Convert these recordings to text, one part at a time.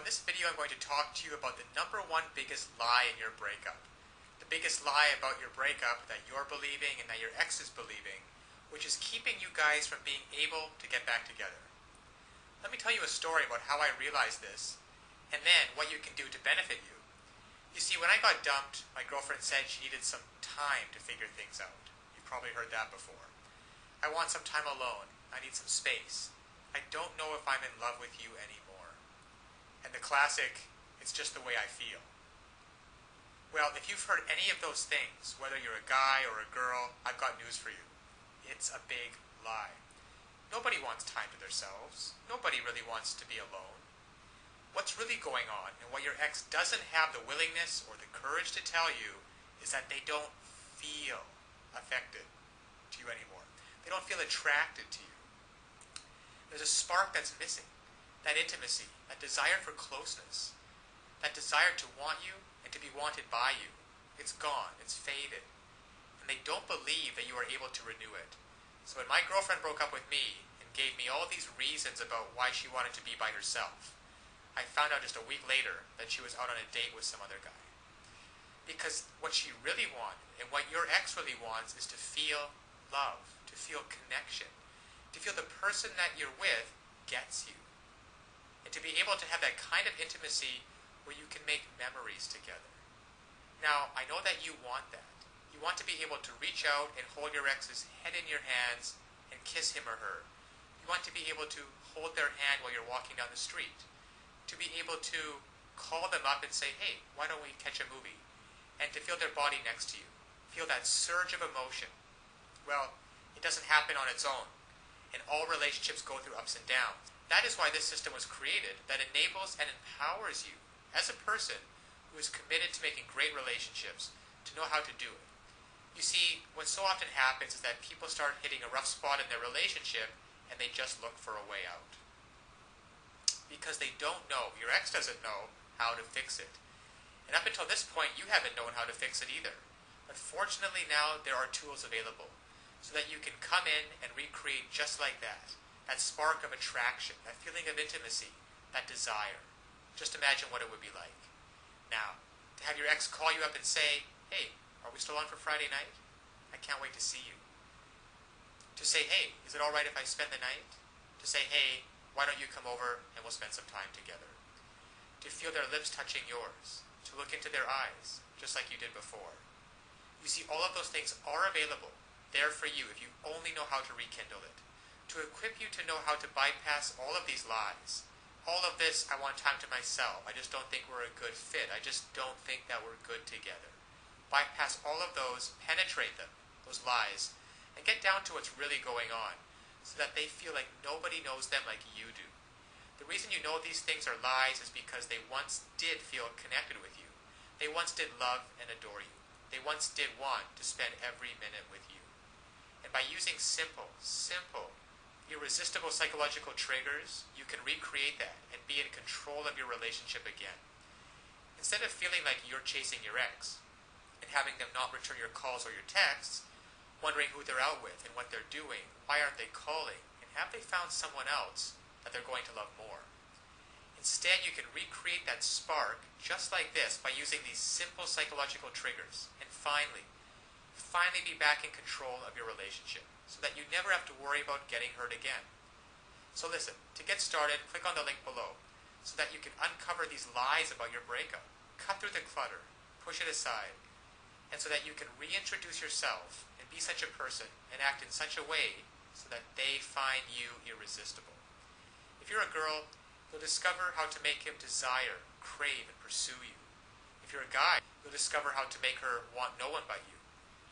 in this video I'm going to talk to you about the number one biggest lie in your breakup. The biggest lie about your breakup that you're believing and that your ex is believing, which is keeping you guys from being able to get back together. Let me tell you a story about how I realized this, and then what you can do to benefit you. You see, when I got dumped, my girlfriend said she needed some time to figure things out. You've probably heard that before. I want some time alone. I need some space. I don't know if I'm in love with you anymore. And the classic, it's just the way I feel. Well, if you've heard any of those things, whether you're a guy or a girl, I've got news for you. It's a big lie. Nobody wants time to themselves. Nobody really wants to be alone. What's really going on, and what your ex doesn't have the willingness or the courage to tell you, is that they don't feel affected to you anymore. They don't feel attracted to you. There's a spark that's missing. That intimacy, that desire for closeness, that desire to want you and to be wanted by you. It's gone. It's faded. And they don't believe that you are able to renew it. So when my girlfriend broke up with me and gave me all these reasons about why she wanted to be by herself, I found out just a week later that she was out on a date with some other guy. Because what she really wanted, and what your ex really wants, is to feel love, to feel connection, to feel the person that you're with gets you. And to be able to have that kind of intimacy where you can make memories together. Now, I know that you want that. You want to be able to reach out and hold your ex's head in your hands and kiss him or her. You want to be able to hold their hand while you're walking down the street. To be able to call them up and say, hey, why don't we catch a movie? And to feel their body next to you. Feel that surge of emotion. Well, it doesn't happen on its own. And all relationships go through ups and downs. That is why this system was created, that enables and empowers you as a person who is committed to making great relationships to know how to do it. You see, what so often happens is that people start hitting a rough spot in their relationship and they just look for a way out. Because they don't know, your ex doesn't know how to fix it. And up until this point, you haven't known how to fix it either. But fortunately now there are tools available so that you can come in and recreate just like that. That spark of attraction, that feeling of intimacy, that desire. Just imagine what it would be like. Now, to have your ex call you up and say, hey, are we still on for Friday night? I can't wait to see you. To say, hey, is it all right if I spend the night? To say, hey, why don't you come over and we'll spend some time together? To feel their lips touching yours. To look into their eyes, just like you did before. You see, all of those things are available, there for you if you only know how to rekindle it. To equip you to know how to bypass all of these lies. All of this, I want time to myself. I just don't think we're a good fit. I just don't think that we're good together. Bypass all of those, penetrate them, those lies, and get down to what's really going on so that they feel like nobody knows them like you do. The reason you know these things are lies is because they once did feel connected with you. They once did love and adore you. They once did want to spend every minute with you. And by using simple, irresistible psychological triggers, you can recreate that and be in control of your relationship again. Instead of feeling like you're chasing your ex and having them not return your calls or your texts, wondering who they're out with and what they're doing, why aren't they calling, and have they found someone else that they're going to love more. Instead, you can recreate that spark just like this by using these simple psychological triggers and finally be back in control of your relationship so that you never have to worry about getting hurt again. So listen, to get started, click on the link below so that you can uncover these lies about your breakup, cut through the clutter, push it aside, and so that you can reintroduce yourself and be such a person and act in such a way so that they find you irresistible. If you're a girl, you'll discover how to make him desire, crave, and pursue you. If you're a guy, you'll discover how to make her want no one but you,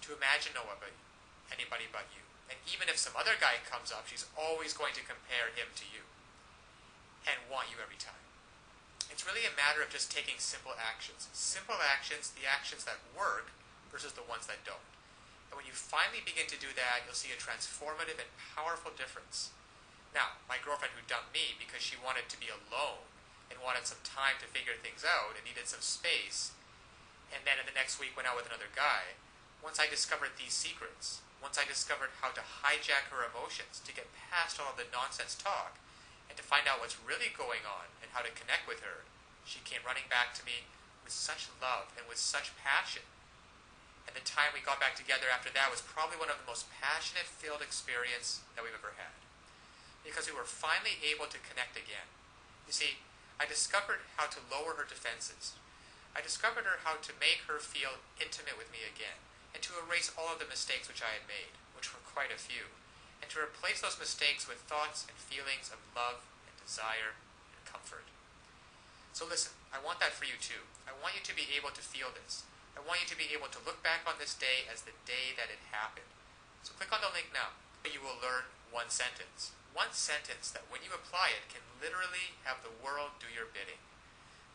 to imagine no one but you, anybody but you. And even if some other guy comes up, she's always going to compare him to you and want you every time. It's really a matter of just taking simple actions. Simple actions, the actions that work versus the ones that don't. And when you finally begin to do that, you'll see a transformative and powerful difference. Now, my girlfriend who dumped me because she wanted to be alone and wanted some time to figure things out and needed some space, and then in the next week went out with another guy, once I discovered these secrets, once I discovered how to hijack her emotions, to get past all of the nonsense talk, and to find out what's really going on and how to connect with her, She came running back to me with such love and with such passion. And the time we got back together after that was probably one of the most passionate filled experience that we've ever had. Because we were finally able to connect again. You see, I discovered how to lower her defenses. I discovered how to make her feel intimate with me again, and to erase all of the mistakes which I had made, which were quite a few, and to replace those mistakes with thoughts and feelings of love and desire and comfort. So listen, I want that for you too. I want you to be able to feel this. I want you to be able to look back on this day as the day that it happened. So click on the link now. You will learn one sentence. One sentence that when you apply it can literally have the world do your bidding.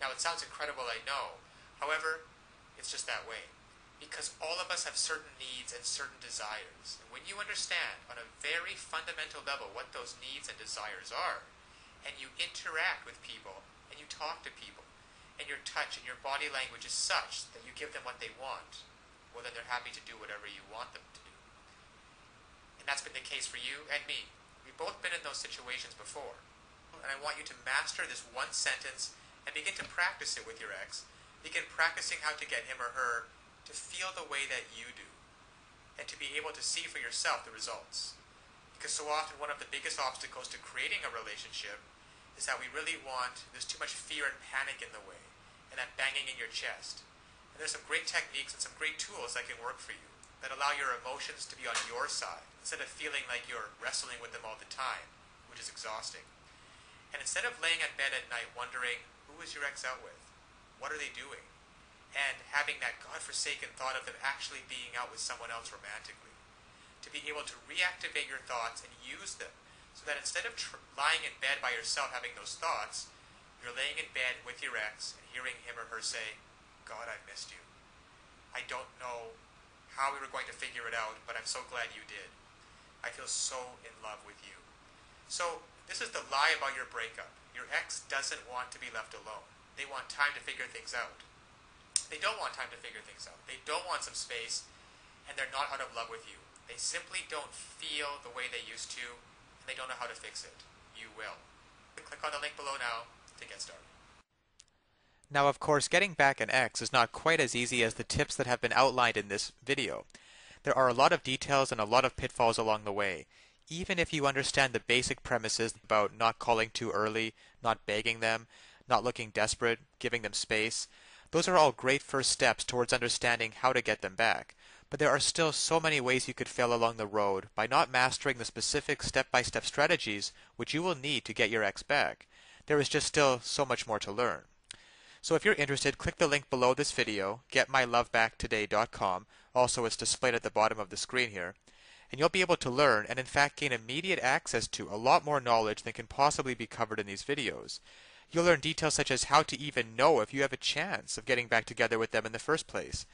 Now it sounds incredible, I know. However, it's just that way. Because all of us have certain needs and certain desires. And when you understand on a very fundamental level what those needs and desires are, and you interact with people, and you talk to people, and your touch and your body language is such that you give them what they want, well then they're happy to do whatever you want them to do. And that's been the case for you and me. We've both been in those situations before. And I want you to master this one sentence and begin to practice it with your ex. Begin practicing how to get him or her to feel the way that you do, and to be able to see for yourself the results. Because so often one of the biggest obstacles to creating a relationship is that we really want, there's too much fear and panic in the way, and that banging in your chest. And there's some great techniques and some great tools that can work for you, that allow your emotions to be on your side, instead of feeling like you're wrestling with them all the time, which is exhausting. And instead of laying in bed at night wondering, who is your ex out with? What are they doing? And having that godforsaken thought of them actually being out with someone else romantically. To be able to reactivate your thoughts and use them, so that instead of lying in bed by yourself having those thoughts, you're laying in bed with your ex and hearing him or her say, God, I missed you. I don't know how we were going to figure it out, but I'm so glad you did. I feel so in love with you. So this is the lie about your breakup. Your ex doesn't want to be left alone. They want time to figure things out. They don't want time to figure things out. They don't want some space, and they're not out of love with you. They simply don't feel the way they used to, and they don't know how to fix it. You will. Click on the link below now to get started. Now, of course, getting back an ex is not quite as easy as the tips that have been outlined in this video. There are a lot of details and a lot of pitfalls along the way. Even if you understand the basic premises about not calling too early, not begging them, not looking desperate, giving them space, those are all great first steps towards understanding how to get them back. But there are still so many ways you could fail along the road by not mastering the specific step-by-step strategies which you will need to get your ex back. There is just still so much more to learn. So if you're interested, click the link below this video, getmylovebacktoday.com. Also, it's displayed at the bottom of the screen here. And you'll be able to learn and in fact gain immediate access to a lot more knowledge than can possibly be covered in these videos. You'll learn details such as how to even know if you have a chance of getting back together with them in the first place.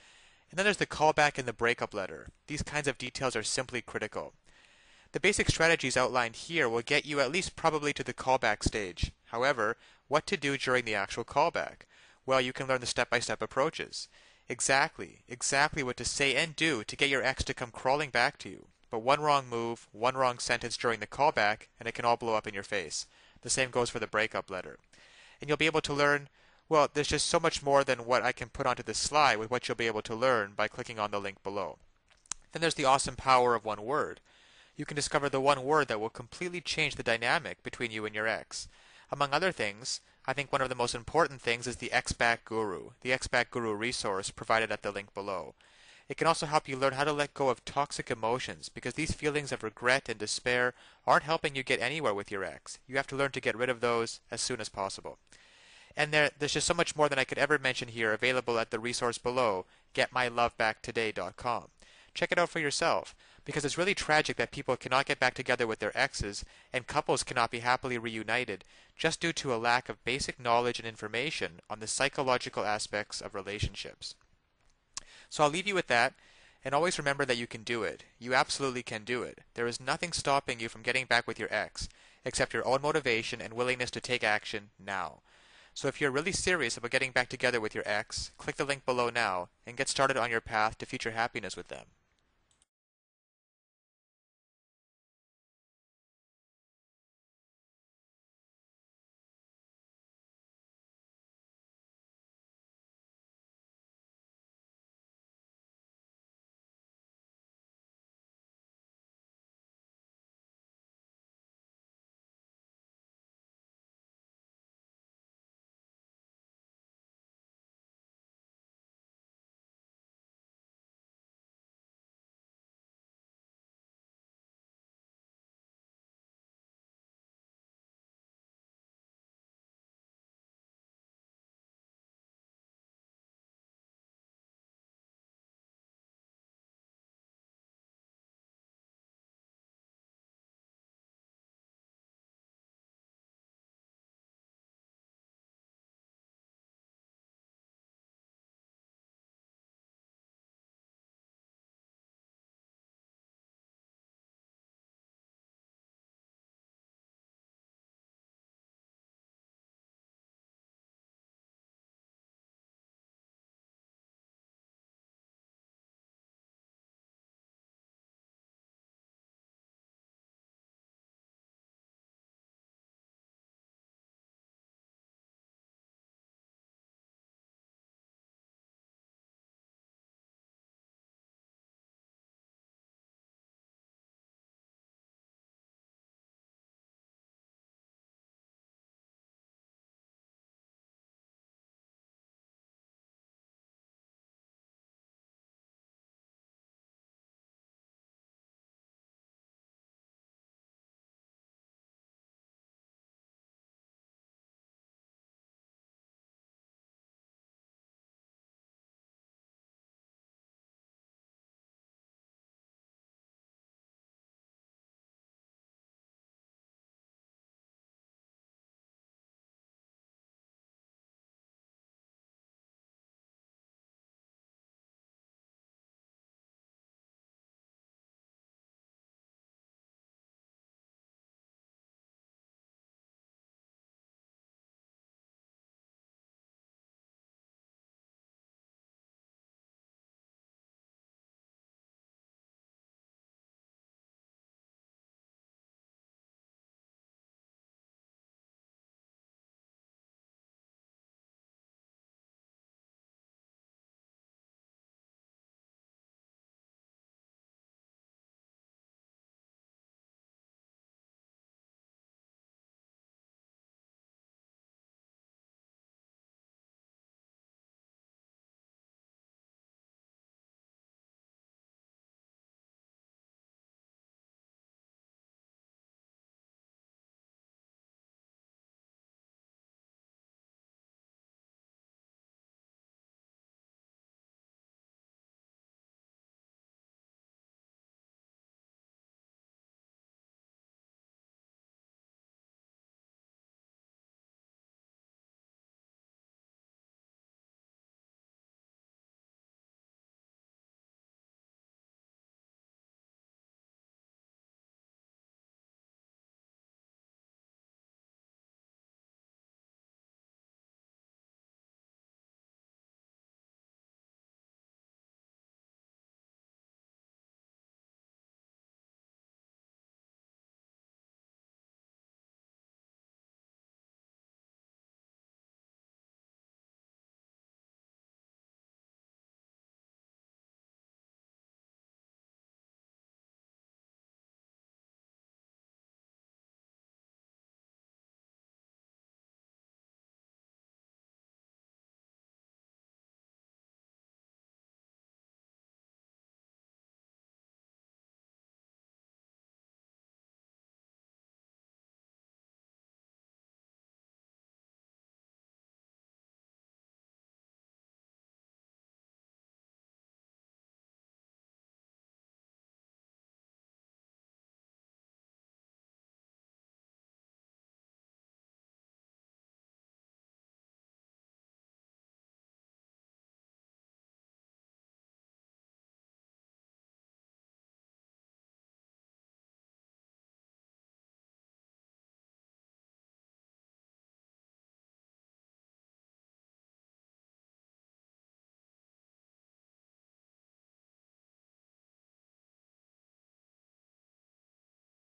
And then there's the callback and the breakup letter. These kinds of details are simply critical. The basic strategies outlined here will get you at least probably to the callback stage. However, what to do during the actual callback? Well, you can learn the step-by-step approaches. Exactly what to say and do to get your ex to come crawling back to you. But one wrong move, one wrong sentence during the callback, and it can all blow up in your face. The same goes for the breakup letter. And you'll be able to learn, well, there's just so much more than what I can put onto this slide with what you'll be able to learn by clicking on the link below. Then there's the awesome power of one word. You can discover the one word that will completely change the dynamic between you and your ex. Among other things, I think one of the most important things is the Ex-Back Guru, the Ex-Back Guru resource provided at the link below. It can also help you learn how to let go of toxic emotions, because these feelings of regret and despair aren't helping you get anywhere with your ex. You have to learn to get rid of those as soon as possible. And there's just so much more than I could ever mention here available at the resource below, getmylovebacktoday.com. Check it out for yourself, because it's really tragic that people cannot get back together with their exes, and couples cannot be happily reunited, just due to a lack of basic knowledge and information on the psychological aspects of relationships. So I'll leave you with that, and always remember that you can do it. You absolutely can do it. There is nothing stopping you from getting back with your ex, except your own motivation and willingness to take action now. So if you're really serious about getting back together with your ex, click the link below now and get started on your path to future happiness with them.